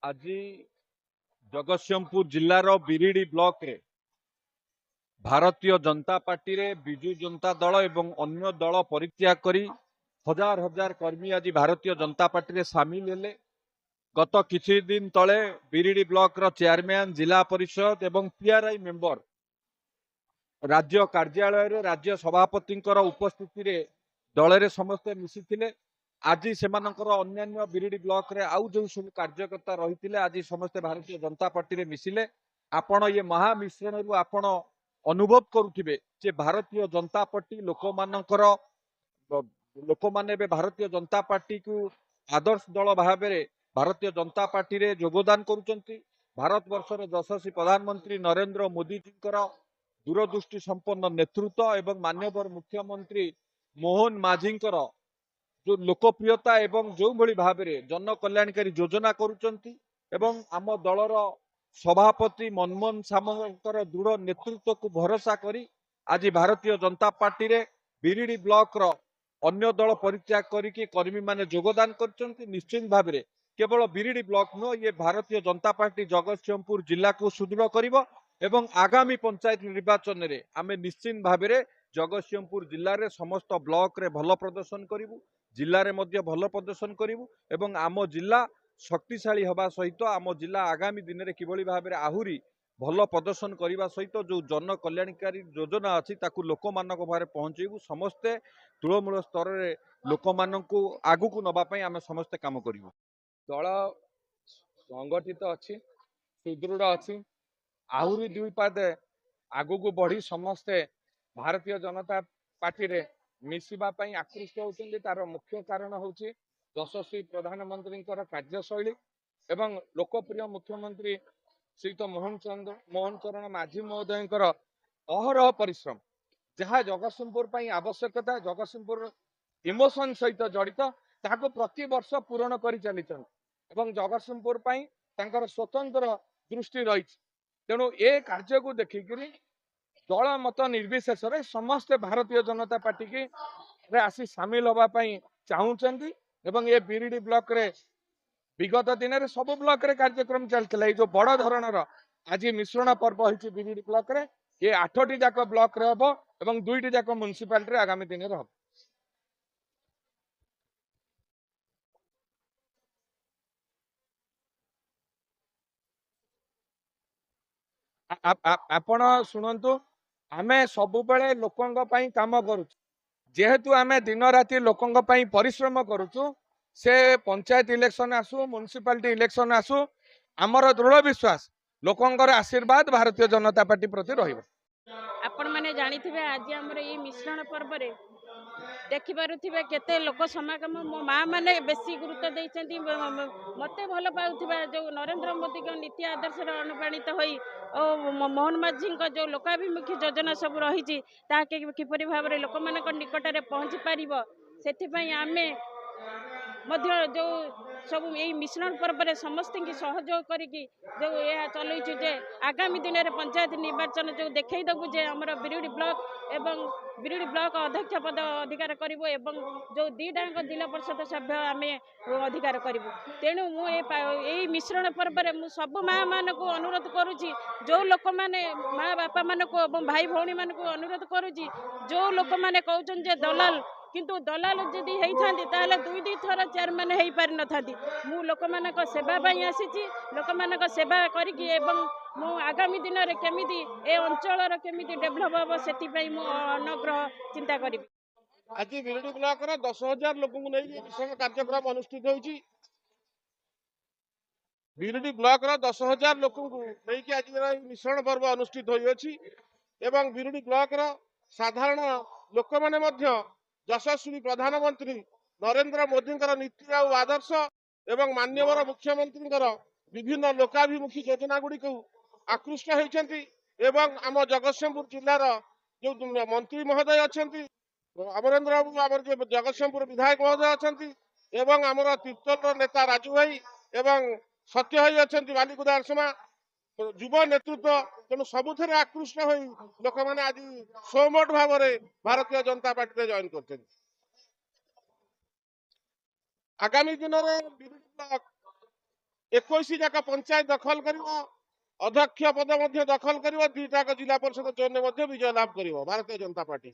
आज जगतसिंहपुर जिलार बिरिडी ब्लॉक रे भारतीय जनता पार्टी रे विजु जनता दल एवं अन्य दल परित्याग करी हजार हजार कर्मी आज भारतीय जनता पार्टी रे सामिल हेले। गत किछि दिन तले बिरिडी ब्लॉक रो चेयरमैन जिला परिषद एवं पीआरआई मेंबर राज्य कार्यालय रे राज्य सभापति उपस्थिति रे दल रे समस्ते मिसिथिले। आज सेमानकर अन्यान्य बिरिडी ब्लॉक रे आउ जो सब कार्यकर्ता रही आज समस्ते भारतीय जनता पार्टी रे मिसिले। आपण ये महामिश्रण रु आपण अनुभव करुथिबे जे भारतीय जनता पार्टी लोक माने भारतीय जनता पार्टी को आदर्श दल भाव में भारतीय जनता पार्टी रे योगदान करुचंती। भारत वर्षर यशस्वी प्रधानमंत्री नरेंद्र मोदी जी दूरदृष्टि संपन्न नेतृत्व एवं माननीय मुख्यमंत्री मोहन माझी जो लोकप्रियता एवं जो भली भाव में जन कल्याणकारी योजना करुचंती एवं आम दलर सभापति मनमोहन सामंतर दृढ़ नेतृत्व को भरोसा करी आज भारतीय जनता पार्टी रे बिरिडी ब्लॉक रो अन्य दल परित्याग करिकी कर्मी माने योगदान करचंती। निश्चित भाव में केवल बिरिडी ब्लॉक नो ये भारतीय जनता पार्टी जगतसिंहपुर जिला को सुदृढ़ करिवो एवं आगामी पंचायत निर्वाचन रे आमे निश्चित भाव में जगतसिंहपुर जिले में समस्त ब्लॉक रे भल प्रदर्शन करिवु, जिले में मध्य भल प्रदर्शन करिवु एवं आम जिला शक्तिशाली हवा सहित आम जिला आगामी दिन में किभली भाव में आहुरी भल प्रदर्शन करने सहित जो जन कल्याणकारी योजना अच्छी ताकू लोक मानक भारे पहुंचेबू। समस्ते तृणमूल स्तर में लोक मानकू आगु को नबापाई आमे समस्ते काम करिवु। दल संगठित अच्छी सुदृढ़ अच्छी आहुरी दुई पादे आगु को बढ़ी समस्ते भारतीय जनता पार्टी रे मिसिबा पई आकृष्ट होउछन्ती। तार मुख्य कारण होउछि यशस्वी प्रधानमंत्री कार्यशैली एवं लोकप्रिय मुख्यमंत्री श्रीयुत मोहन चरण माझी महोदय अहरह परिश्रम जहाँ जगतसिंहपुर पई आवश्यकता जगतसिंहपुर इमोशन सहित जड़ित ताको प्रति वर्ष पूरण कर चली एवं जगतसिंहपुर पई तांकर स्वतंत्र दृष्टि रही। तेणु ए कार्य को देखिकी दल मत निर्विशेष समस्ते भारतीय जनता पार्टी की रे आसी सामिल होगापी चाहूँगी एवं ये बिरिडी ब्लॉक रे विगत दिन में सब ब्लॉक रे कार्यक्रम चलता जो बड़ धरणर आज मिश्रण पर्व होती बिरिडी ब्लॉक रे ये 8टी जाक ब्लॉक रे हम एवं 2टी जाक म्युनिसिपालिटी रे आगामी दिन में हम। आपण शुणु आमे सबु बेले लोकंग पई काम करू जेहेतु आमे दिन राति लोकंग पई परिश्रम करूचु से पंचायत इलेक्शन आसु म्युनिसिपालिटी इलेक्शन आसु आमर दृढ़ विश्वास लोकंगर आशीर्वाद भारतीय जनता पार्टी प्रति रहिबो। आपण माने जानिथिबे आज हमर ई मिश्रण पर्व रे देखि पारुथिबे केते लोक समागम मो माँ माने बेसी गुरुत्व देइछन्ती मते भल पाउथिबा जो नरेंद्र मोदी के नीति आदर्श रे अनुप्राणित होई ओ मोहन माझी जो लोकाभिमुखी योजना सब रही किपरि भाव में लोक मान निकट में पहुँची पार से आमे मध्य जो सब यही मिश्रण पर्व में समस्त की सहयोग करिकी जो यह चलुचु जे आगामी दिन में पंचायत निर्वाचन जो देखईदेबू जे आमर बिरिडी ब्लॉक एवं बिरिडी ब्लॉक अध्यक्ष पद अधिकार करूँ एवं जो दीटाक जिला परिषद सभ्य आम अधिकार करूँ। तेणु मुझे मिश्रण पर्व में मु सब माँ मान को अनुरोध करुँची जो लोक मैंने माँ बापा मान को भाई भौणी मान को अनुरोध करुँची जो लोक मैंने कहते दलाल किंतु दलाल जदि होती ताले 2-2 थर चेयरमैन हो पारि न था मु लोक मान सेवा आसी लोक मान सेवा करी मु आगामी दिन में केमिति ए अंचल केमिति डेभलप हम से अनग्रह चिंता करी। आज बिरिडी ब्लॉक 10,000 लोक मिश्रण कार्यक्रम अनुष्ठित होती। बिरिडी ब्लॉक 10,000 लोक आज मिश्रण पर्व अनुष्ठित होती एवं बिरिडी ब्लॉक साधारण लोक मैंने यशस्वी प्रधानमंत्री नरेंद्र मोदी नीति आदर्श एवं माननीय मुख्यमंत्री विभिन्न लोकाभिमुखी योजना गुड़ी को आकृष्ट होती एवं आम जगतसिंहपुर जिलार जो मंत्री महोदय अच्छा अमरेंद्र बाबू आम जगतसिंहपुर विधायक महोदय अच्छा एवं आमर तीर्तोल नेता राजू भाई एवं सत्य भाई अच्छा बालिकुदा आरसमा युव नेतृत्व तेणु सबुथ आकृष्ट हो लोक मैंने आज सोमोट भाव में भारतीय जनता पार्टी जॉइन कर आगामी दिन में 21 जाक पंचायत दखल करिवो अध्यक्ष पद दखल कर 2 जिला परिषद चयन विजय लाभ कर भारतीय जनता पार्टी।